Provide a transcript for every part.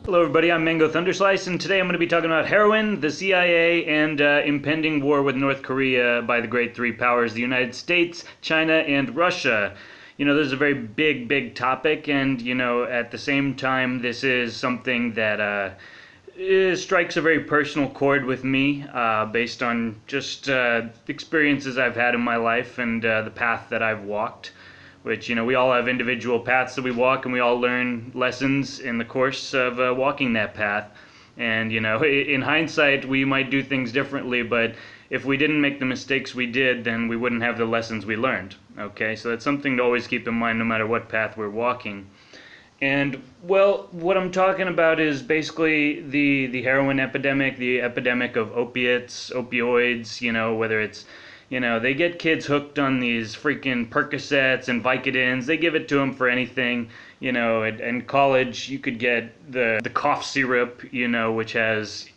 Hello everybody, I'm Mango Thunderslice, and today I'm going to be talking about heroin, the CIA, and impending war with North Korea by the great three powers, the United States, China, and Russia. This is a very big topic, and, at the same time, this is something that strikes a very personal chord with me, based on just experiences I've had in my life and the path that I've walked. Which, we all have individual paths that we walk, and we all learn lessons in the course of walking that path. And, in hindsight, we might do things differently, but if we didn't make the mistakes we did, then we wouldn't have the lessons we learned. Okay, so that's something to always keep in mind no matter what path we're walking. And, well, what I'm talking about is basically the heroin epidemic, the epidemic of opiates, opioids, whether it's they get kids hooked on these freaking Percocets and Vicodins. They give it to them for anything. In college, you could get the cough syrup, which has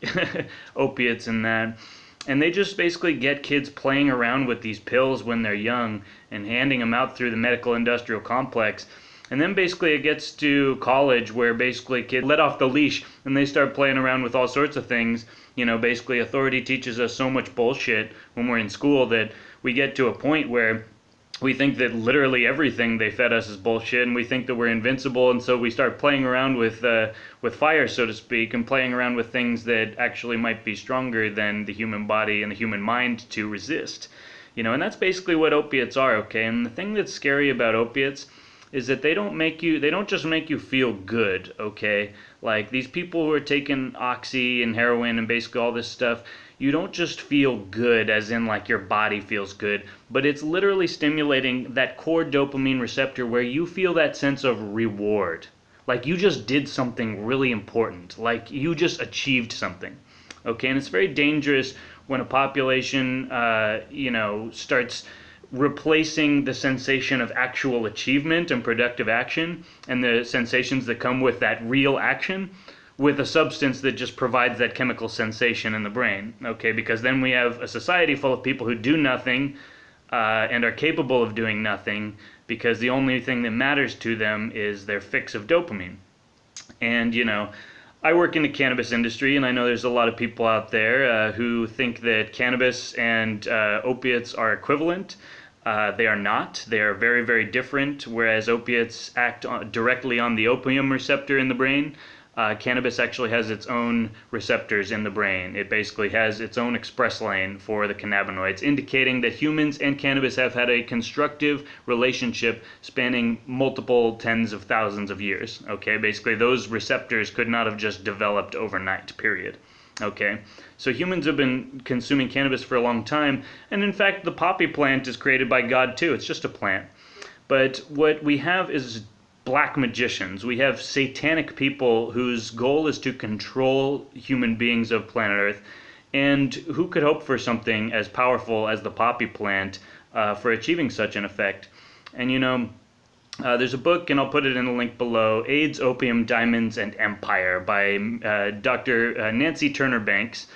opiates in that. And they just basically get kids playing around with these pills when they're young and handing them out through the medical industrial complex. And then basically it gets to college where basically kids let off the leash and they start playing around with all sorts of things. Basically authority teaches us so much bullshit when we're in school that we get to a point where we think that literally everything they fed us is bullshit, and we think that we're invincible, and so we start playing around with fire, so to speak, and playing around with things that actually might be stronger than the human body and the human mind to resist. And that's basically what opiates are, okay? And the thing that's scary about opiates is that they don't just make you feel good, okay? Like these people who are taking oxy and heroin and basically all this stuff, you don't just feel good as in like your body feels good, but it's literally stimulating that core dopamine receptor where you feel that sense of reward. Like you just did something really important, like you just achieved something, okay? And it's very dangerous when a population, starts replacing the sensation of actual achievement and productive action and the sensations that come with that real action with a substance that just provides that chemical sensation in the brain, okay? Because then we have a society full of people who do nothing and are capable of doing nothing because the only thing that matters to them is their fix of dopamine. And, I work in the cannabis industry, and I know there's a lot of people out there who think that cannabis and opiates are equivalent. They are not. They are very, very different. Whereas opiates act directly on the opium receptor in the brain, cannabis actually has its own receptors in the brain. It basically has its own express lane for the cannabinoids, indicating that humans and cannabis have had a constructive relationship spanning multiple tens of thousands of years. Okay, basically those receptors could not have just developed overnight, period. Okay, so humans have been consuming cannabis for a long time, and in fact the poppy plant is created by God too. It's just a plant. But what we have is black magicians. We have satanic people whose goal is to control human beings of planet Earth, and who could hope for something as powerful as the poppy plant for achieving such an effect? And there's a book, and I'll put it in the link below, AIDS, Opium, Diamonds, and Empire by Dr. Nancy Turner Banks.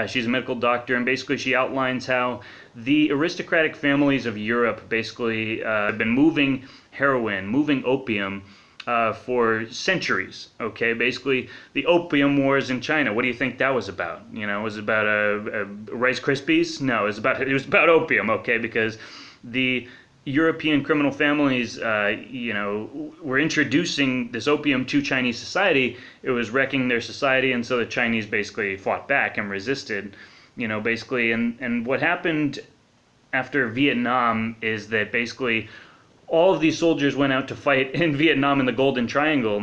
She's a medical doctor, and basically she outlines how the aristocratic families of Europe basically have been moving heroin, moving opium for centuries, okay? Basically, the opium wars in China, what do you think that was about? Was it about Rice Krispies? No, it was about opium, okay? Because the European criminal families, were introducing this opium to Chinese society. It was wrecking their society, and so the Chinese basically fought back and resisted, basically. And what happened after Vietnam is that basically all of these soldiers went out to fight in Vietnam in the Golden Triangle,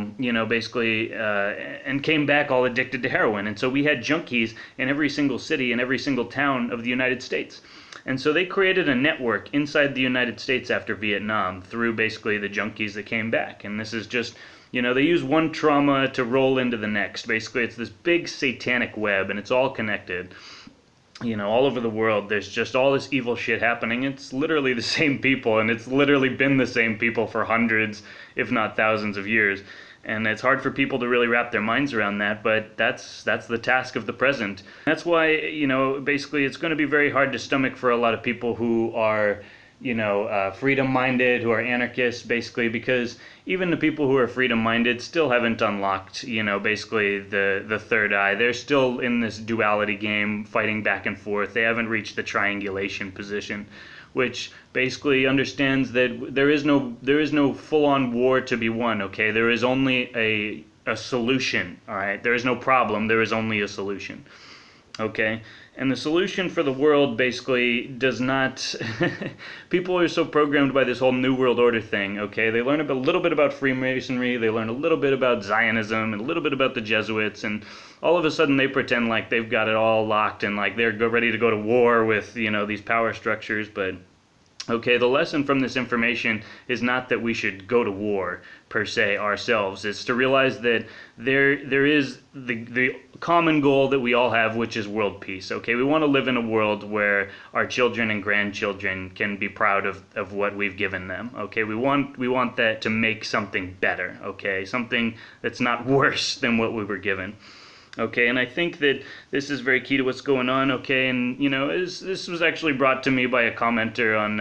basically, and came back all addicted to heroin. And so we had junkies in every single city and every single town of the United States. And so they created a network inside the United States after Vietnam through basically the junkies that came back. And this is just, they use one trauma to roll into the next. Basically, it's this big satanic web, and it's all connected. All over the world, there's just all this evil shit happening. It's literally the same people, and it's literally been the same people for hundreds, if not thousands of years. And it's hard for people to really wrap their minds around that, but that's the task of the present. That's why, basically it's going to be very hard to stomach for a lot of people who are freedom-minded, who are anarchists, basically, because even the people who are freedom-minded still haven't unlocked, basically the third eye. They're still in this duality game, fighting back and forth. They haven't reached the triangulation position, which basically understands that there is no full-on war to be won. Okay, there is only a solution. All right, there is no problem. There is only a solution. Okay, and the solution for the world basically does not. People are so programmed by this whole New World Order thing. Okay, they learn a little bit about Freemasonry, they learn a little bit about Zionism, and a little bit about the Jesuits, and all of a sudden they pretend like they've got it all locked and like they're ready to go to war with these power structures. But okay, the lesson from this information is not that we should go to war per se ourselves. It's to realize that there is the common goal that we all have, which is world peace. Okay, we want to live in a world where our children and grandchildren can be proud of what we've given them. Okay, we want that to make something better. Okay, something that's not worse than what we were given. Okay, and I think that this is very key to what's going on. Okay, and this was actually brought to me by a commenter on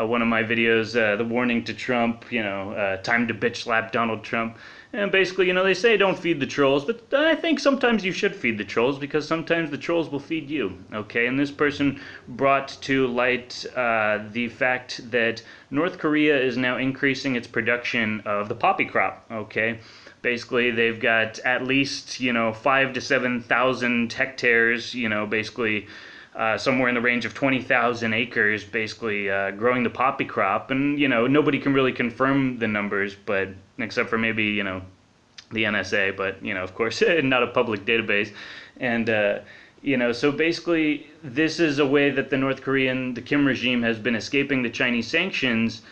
one of my videos, the warning to Trump, time to bitch slap Donald Trump. And basically, they say don't feed the trolls, but I think sometimes you should feed the trolls, because sometimes the trolls will feed you. Okay, and this person brought to light the fact that North Korea is now increasing its production of the poppy crop. Okay. Basically, they've got at least, 5,000 to 7,000 hectares, basically somewhere in the range of 20,000 acres, basically growing the poppy crop. And, nobody can really confirm the numbers, but except for maybe, the NSA, but, of course, not a public database. And, so basically, this is a way that the Kim regime has been escaping the Chinese sanctions,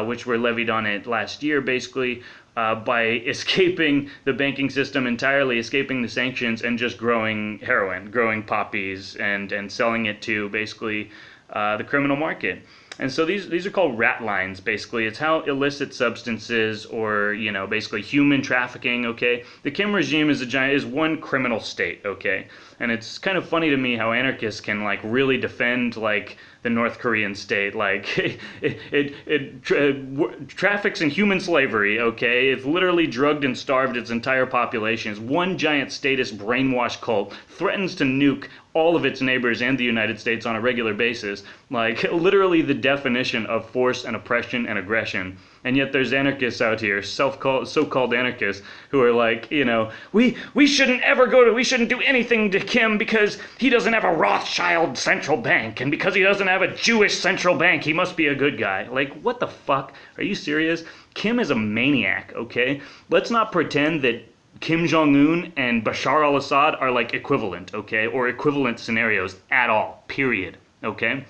which were levied on it last year, basically, by escaping the banking system entirely, escaping the sanctions, and just growing heroin, growing poppies, and selling it to basically the criminal market. And so these are called rat lines, basically. It's how illicit substances or, basically human trafficking, okay? The Kim regime is one criminal state, okay? And it's kind of funny to me how anarchists can, really defend, the North Korean state. It traffics in human slavery, okay? It's literally drugged and starved its entire population. It's one giant statist brainwash cult, threatens to nuke all of its neighbors and the United States on a regular basis. Literally the definition of force and oppression and aggression. And yet there's anarchists out here, so-called anarchists, who are we shouldn't do anything to Kim because he doesn't have a Rothschild central bank, and because he doesn't have a Jewish central bank, he must be a good guy. What the fuck? Are you serious? Kim is a maniac, okay? Let's not pretend that Kim Jong-un and Bashar al-Assad are equivalent, okay? Or equivalent scenarios at all, period, okay?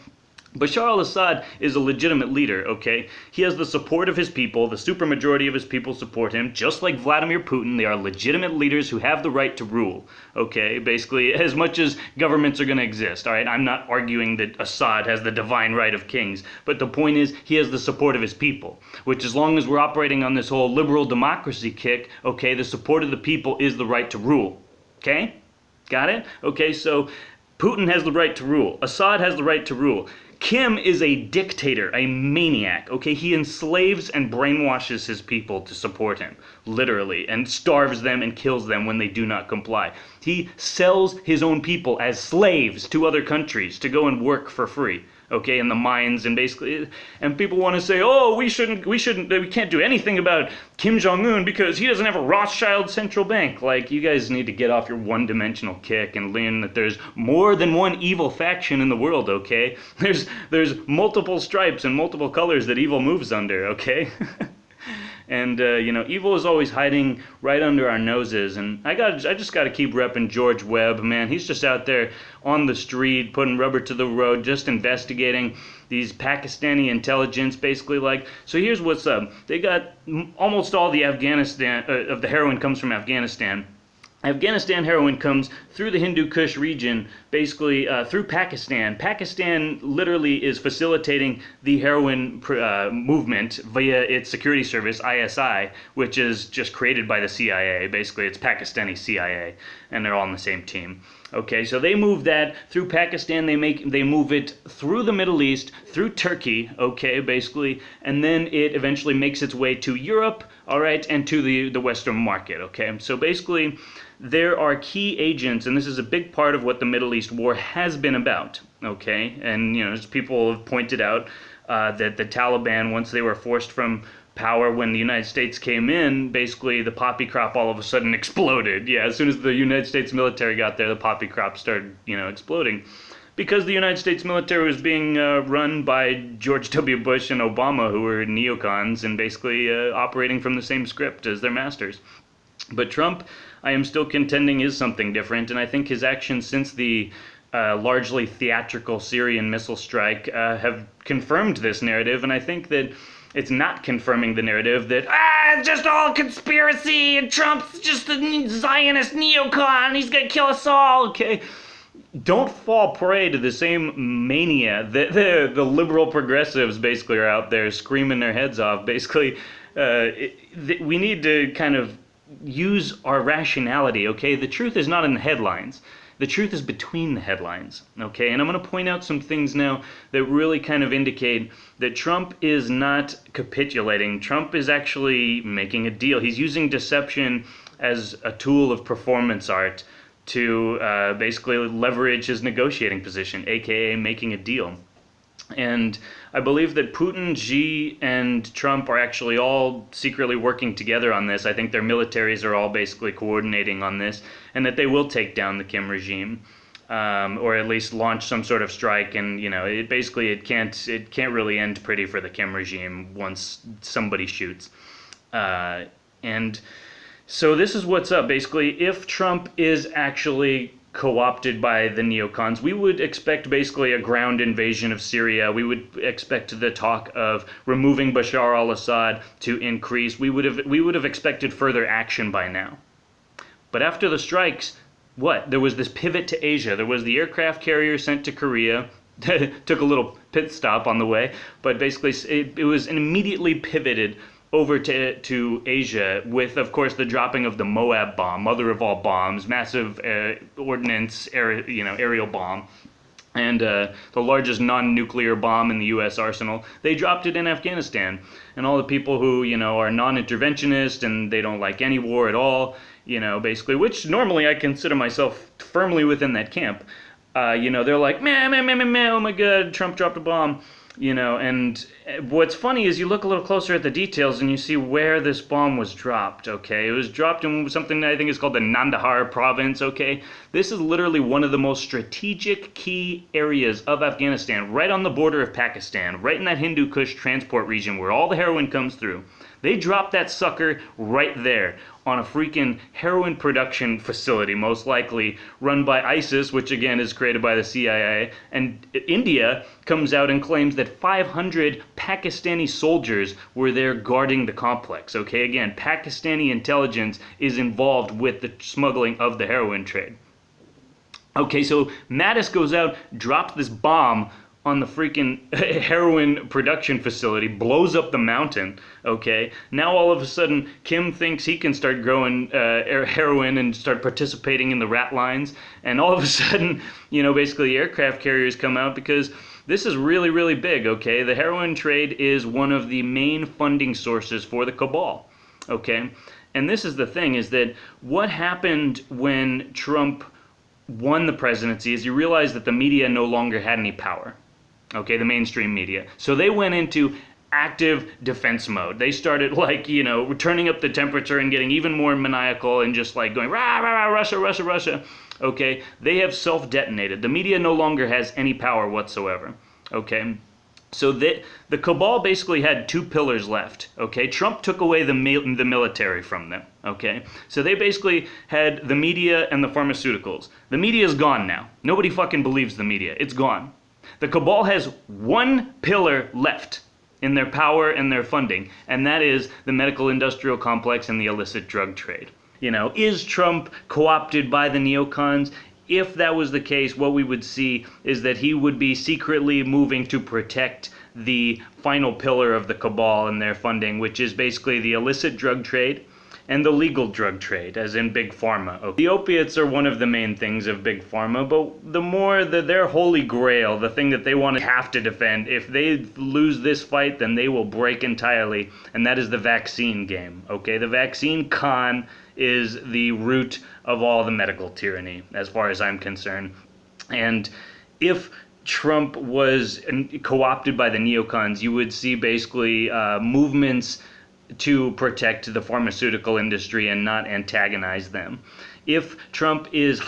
Bashar al-Assad is a legitimate leader, okay? He has the support of his people. The supermajority of his people support him. Just like Vladimir Putin, they are legitimate leaders who have the right to rule, okay? Basically, as much as governments are going to exist, all right? I'm not arguing that Assad has the divine right of kings, but the point is he has the support of his people, which as long as we're operating on this whole liberal democracy kick, okay, the support of the people is the right to rule, okay? Got it? Okay, so Putin has the right to rule. Assad has the right to rule. Kim is a dictator, a maniac, okay? He enslaves and brainwashes his people to support him, literally, and starves them and kills them when they do not comply. He sells his own people as slaves to other countries to go and work for free, okay, in the mines, and basically, and people want to say, oh, we can't do anything about Kim Jong-un because he doesn't have a Rothschild central bank. You guys need to get off your one-dimensional kick and learn that there's more than one evil faction in the world, okay? There's multiple stripes and multiple colors that evil moves under, okay? And, evil is always hiding right under our noses. And I just got to keep repping George Webb, man. He's just out there on the street, putting rubber to the road, just investigating these Pakistani intelligence, basically. So here's what's up. They got almost all the of the heroin comes from Afghanistan. Afghanistan heroin comes through the Hindu Kush region, basically through Pakistan. Pakistan literally is facilitating the heroin movement via its security service, ISI, which is just created by the CIA. Basically, it's Pakistani CIA, and they're all on the same team. Okay, so they move that through Pakistan, they move it through the Middle East, through Turkey, okay, basically, and then it eventually makes its way to Europe, all right, and to the Western market, okay? So basically, there are key agents, and this is a big part of what the Middle East war has been about, okay? And, as people have pointed out, that the Taliban, once they were forced from power when the United States came in, basically the poppy crop all of a sudden exploded. Yeah, as soon as the United States military got there, the poppy crop started, exploding. Because the United States military was being run by George W. Bush and Obama, who were neocons and basically operating from the same script as their masters. But Trump, I am still contending, is something different, and I think his actions since the largely theatrical Syrian missile strike have confirmed this narrative, and I think that it's not confirming the narrative that, it's just all conspiracy, and Trump's just a Zionist neocon, he's gonna kill us all, okay? Don't fall prey to the same mania that the liberal progressives basically are out there screaming their heads off. Basically, we need to kind of use our rationality, okay? The truth is not in the headlines. The truth is between the headlines, okay? And I'm going to point out some things now that really kind of indicate that Trump is not capitulating. Trump is actually making a deal. He's using deception as a tool of performance art to basically leverage his negotiating position, aka making a deal. And I believe that Putin, Xi, and Trump are actually all secretly working together on this. I think their militaries are all basically coordinating on this, and that they will take down the Kim regime, or at least launch some sort of strike. And it can't really end pretty for the Kim regime once somebody shoots. And so this is what's up. Basically, if Trump is actually co-opted by the neocons, we would expect basically a ground invasion of Syria. We would expect the talk of removing Bashar al-Assad to increase. We would have expected further action by now. But after the strikes, what? There was this pivot to Asia. There was the aircraft carrier sent to Korea. Took a little pit stop on the way, but basically it was immediately pivoted over to Asia with, of course, the dropping of the Moab bomb, mother of all bombs, massive ordnance, aerial bomb, and the largest non-nuclear bomb in the U.S. arsenal. They dropped it in Afghanistan, and all the people who are non-interventionist and they don't like any war at all, basically, which normally I consider myself firmly within that camp. They're like, man, oh my God, Trump dropped a bomb. And what's funny is you look a little closer at the details and you see where this bomb was dropped, okay? It was dropped in something that I think is called the Nandahar province, okay? This is literally one of the most strategic key areas of Afghanistan, right on the border of Pakistan, right in that Hindu Kush transport region where all the heroin comes through. They dropped that sucker right there on a freaking heroin production facility, most likely run by ISIS, which again is created by the CIA. And India comes out and claims that 500 Pakistani soldiers were there guarding the complex. Okay, again, Pakistani intelligence is involved with the smuggling of the heroin trade. Okay, so Mattis goes out, drops this bomb on the freaking heroin production facility, blows up the mountain, okay? Now all of a sudden, Kim thinks he can start growing heroin and start participating in the rat lines, and all of a sudden, basically aircraft carriers come out because this is really, really big, okay? The heroin trade is one of the main funding sources for the cabal, okay? And this is the thing, is that what happened when Trump won the presidency is you realized that the media no longer had any power. Okay, the mainstream media. So they went into active defense mode. They started turning up the temperature and getting even more maniacal and just going, rah, rah, rah, Russia, Russia, Russia. Okay, they have self-detonated. The media no longer has any power whatsoever. Okay, so the cabal basically had two pillars left. Okay, Trump took away the military from them. Okay, so they basically had the media and the pharmaceuticals. The media is gone now. Nobody fucking believes the media. It's gone. The cabal has one pillar left in their power and their funding, and that is the medical industrial complex and the illicit drug trade. Is Trump co-opted by the neocons? If that was the case, what we would see is that he would be secretly moving to protect the final pillar of the cabal and their funding, which is basically the illicit drug trade and the legal drug trade, as in Big Pharma. Okay. The opiates are one of the main things of Big Pharma, but the more their holy grail, the thing that they want to have to defend, if they lose this fight, then they will break entirely, and that is the vaccine game. Okay, the vaccine con is the root of all the medical tyranny, as far as I'm concerned. And if Trump was co-opted by the neocons, you would see basically movements to protect the pharmaceutical industry and not antagonize them. If Trump is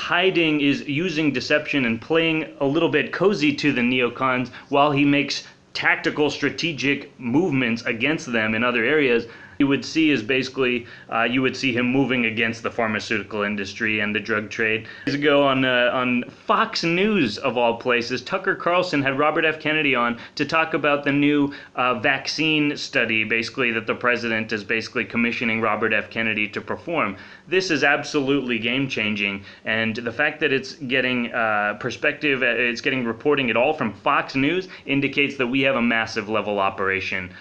using deception and playing a little bit cozy to the neocons while he makes tactical, strategic movements against them in other areas, you would see is basically, you would see him moving against the pharmaceutical industry and the drug trade. Years ago on Fox News, of all places, Tucker Carlson had Robert F. Kennedy on to talk about the new vaccine study, basically, that the president is basically commissioning Robert F. Kennedy to perform. This is absolutely game-changing, and the fact that it's getting perspective, it's getting reporting at all from Fox News indicates that we have a massive level operation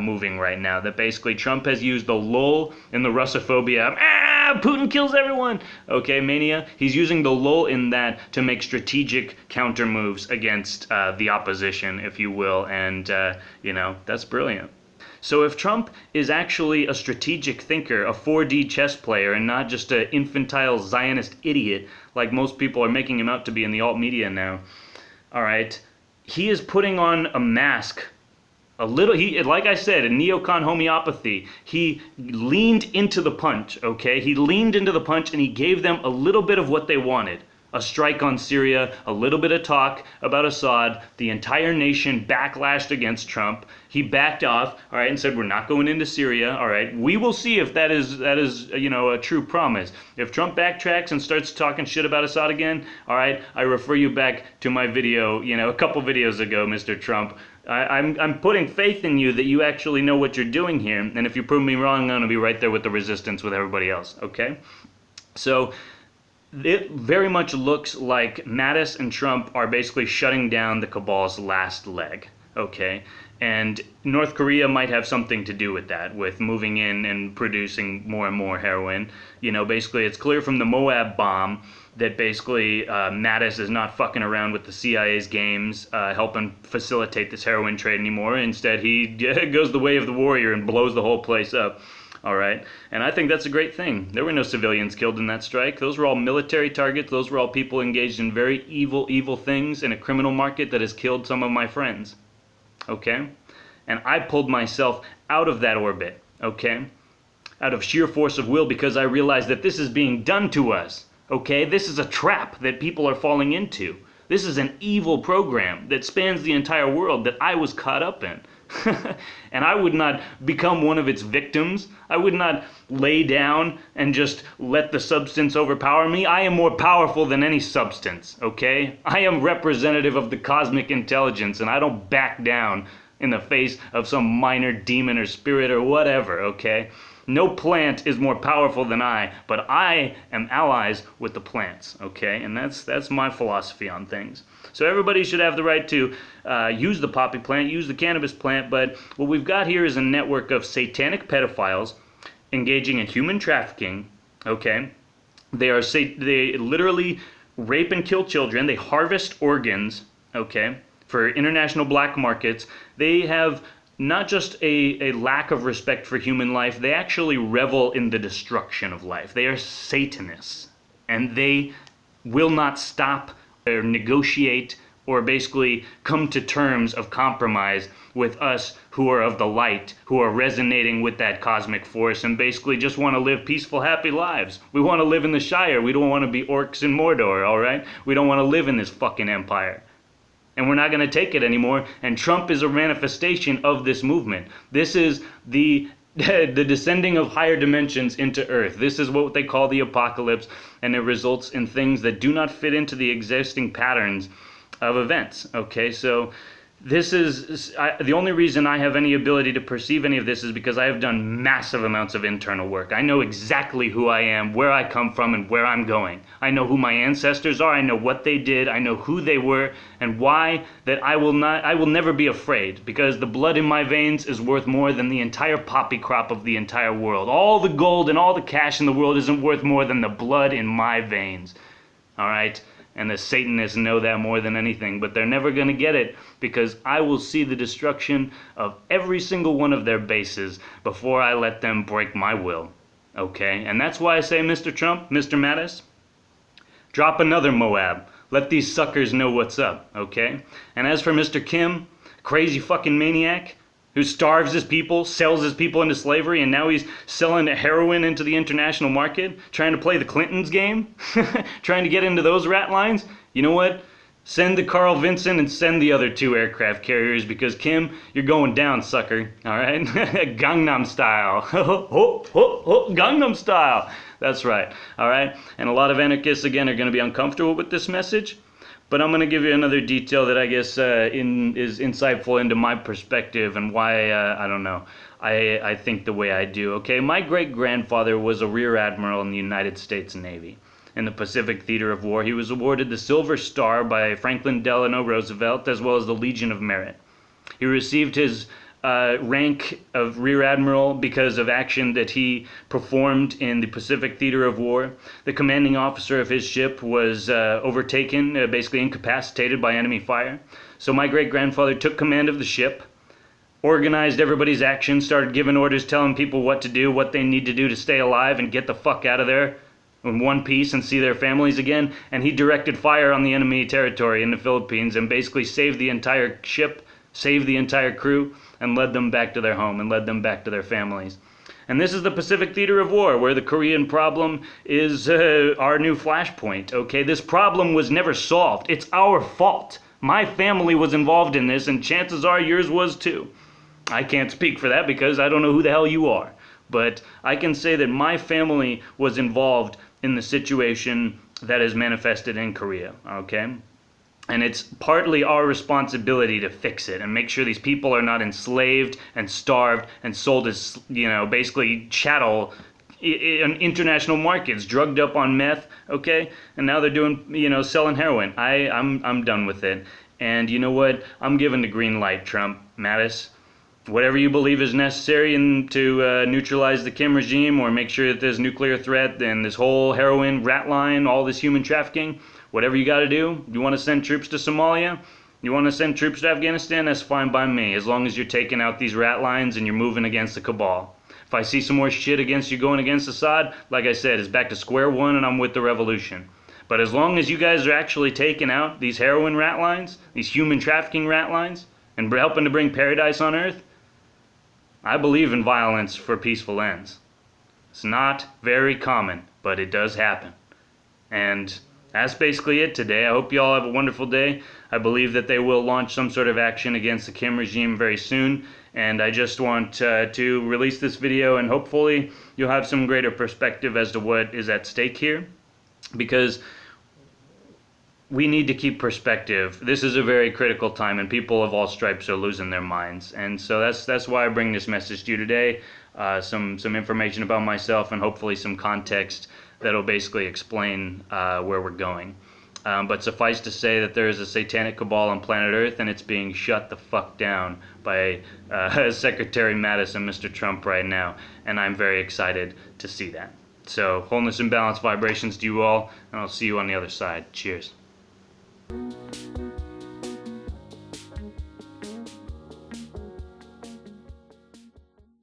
moving right now, that basically Trump has used the lull in the Russophobia, Putin kills everyone, okay, mania. He's using the lull in that to make strategic counter moves against the opposition, if you will, and, you know, that's brilliant. So if Trump is actually a strategic thinker, a 4D chess player, and not just an infantile Zionist idiot like most people are making him out to be in the alt media now, all right, he is putting on a mask. Like I said, in neocon homeopathy, he leaned into the punch, okay? He leaned into the punch and he gave them a little bit of what they wanted. A strike on Syria, a little bit of talk about Assad, the entire nation backlashed against Trump. He backed off, all right, and said, we're not going into Syria, all right. We will see if that is you know, a true promise. If Trump backtracks and starts talking shit about Assad again, all right, I refer you back to my video, you know, a couple videos ago, Mr. Trump. I'm putting faith in you that you actually know what you're doing here, and if you prove me wrong, I'm going to be right there with the resistance with everybody else, okay? So it very much looks like Mattis and Trump are basically shutting down the cabal's last leg, okay? And North Korea might have something to do with that, with moving in and producing more and more heroin. You know, basically it's clear from the Moab bomb that basically Mattis is not fucking around with the CIA's games, helping facilitate this heroin trade anymore. Instead, he goes the way of the warrior and blows the whole place up. All right, and I think that's a great thing. There were no civilians killed in that strike. Those were all military targets. Those were all people engaged in very evil things in a criminal market that has killed some of my friends. Okay? And I pulled myself out of that orbit, okay? Out of sheer force of will, because I realized that this is being done to us, okay? This is a trap that people are falling into. This is an evil program that spans the entire world that I was caught up in. And I would not become one of its victims. I would not lay down and just let the substance overpower me. I am more powerful than any substance, okay? I am representative of the cosmic intelligence, and I don't back down in the face of some minor demon or spirit or whatever, okay? No plant is more powerful than I, but I am allies with the plants, okay? And that's my philosophy on things. So everybody should have the right to use the poppy plant, use the cannabis plant, but what we've got here is a network of satanic pedophiles engaging in human trafficking, okay? They literally rape and kill children. They harvest organs, okay, for international black markets. They have not just a lack of respect for human life, they actually revel in the destruction of life. They are Satanists, and they will not stop or negotiate or basically come to terms of compromise with us who are of the light, who are resonating with that cosmic force and basically just want to live peaceful, happy lives. We want to live in the Shire. We don't want to be orcs in Mordor, all right? We don't want to live in this fucking empire. And we're not going to take it anymore, and Trump is a manifestation of this movement. This is the descending of higher dimensions into Earth. This is what they call the apocalypse, and it results in things that do not fit into the existing patterns of events. Okay, so the only reason I have any ability to perceive any of this is because I have done massive amounts of internal work. I know exactly who I am, where I come from, and where I'm going. I know who my ancestors are, I know what they did, I know who they were, and why that I will never be afraid, because the blood in my veins is worth more than the entire poppy crop of the entire world. All the gold and all the cash in the world isn't worth more than the blood in my veins. Alright? And the Satanists know that more than anything, but they're never going to get it, because I will see the destruction of every single one of their bases before I let them break my will. Okay? And that's why I say, Mr. Trump, Mr. Mattis, drop another Moab. Let these suckers know what's up. Okay? And as for Mr. Kim, crazy fucking maniac, who starves his people, sells his people into slavery, and now he's selling heroin into the international market, trying to play the Clintons game, trying to get into those rat lines. You know what? Send the Carl Vinson and send the other 2 aircraft carriers, because Kim, you're going down, sucker. All right? Gangnam style. Gangnam style. That's right. All right? And a lot of anarchists, again, are going to be uncomfortable with this message. But I'm going to give you another detail that I guess is insightful into my perspective and why, I don't know, I think the way I do. Okay, my great-grandfather was a rear admiral in the United States Navy. In the Pacific Theater of War, he was awarded the Silver Star by Franklin Delano Roosevelt, as well as the Legion of Merit. He received his rank of Rear Admiral because of action that he performed in the Pacific Theater of War. The commanding officer of his ship was overtaken, basically incapacitated by enemy fire. So my great-grandfather took command of the ship, organized everybody's actions, started giving orders, telling people what to do, what they need to do to stay alive and get the fuck out of there in one piece and see their families again. And he directed fire on the enemy territory in the Philippines and basically saved the entire ship, saved the entire crew, and led them back to their home and led them back to their families. And this is the Pacific Theater of War, where the Korean problem is our new flashpoint, okay? This problem was never solved. It's our fault. My family was involved in this, and chances are yours was too. I can't speak for that because I don't know who the hell you are. But I can say that my family was involved in the situation that is manifested in Korea, okay? And it's partly our responsibility to fix it and make sure these people are not enslaved and starved and sold as, you know, basically chattel in international markets, drugged up on meth, okay? And now they're doing, you know, selling heroin. I'm done with it. And you know what? I'm giving the green light, Trump, Mattis. Whatever you believe is necessary to neutralize the Kim regime or make sure that there's nuclear threat and this whole heroin rat line, all this human trafficking, whatever you got to do. You want to send troops to Somalia? You want to send troops to Afghanistan? That's fine by me, as long as you're taking out these rat lines and you're moving against the cabal. If I see some more shit against you going against Assad, like I said, it's back to square one and I'm with the revolution. But as long as you guys are actually taking out these heroin rat lines, these human trafficking rat lines, and helping to bring paradise on earth, I believe in violence for peaceful ends. It's not very common, but it does happen. And that's basically it today. I hope you all have a wonderful day. I believe that they will launch some sort of action against the Kim regime very soon. And I just want to release this video, and hopefully you'll have some greater perspective as to what is at stake here. Because we need to keep perspective. This is a very critical time, and people of all stripes are losing their minds. And so that's why I bring this message to you today. Some information about myself and hopefully some context that'll basically explain where we're going. But suffice to say that there is a satanic cabal on planet Earth, and it's being shut the fuck down by Secretary Mattis and Mr. Trump right now. And I'm very excited to see that. So wholeness and balance vibrations to you all, and I'll see you on the other side. Cheers.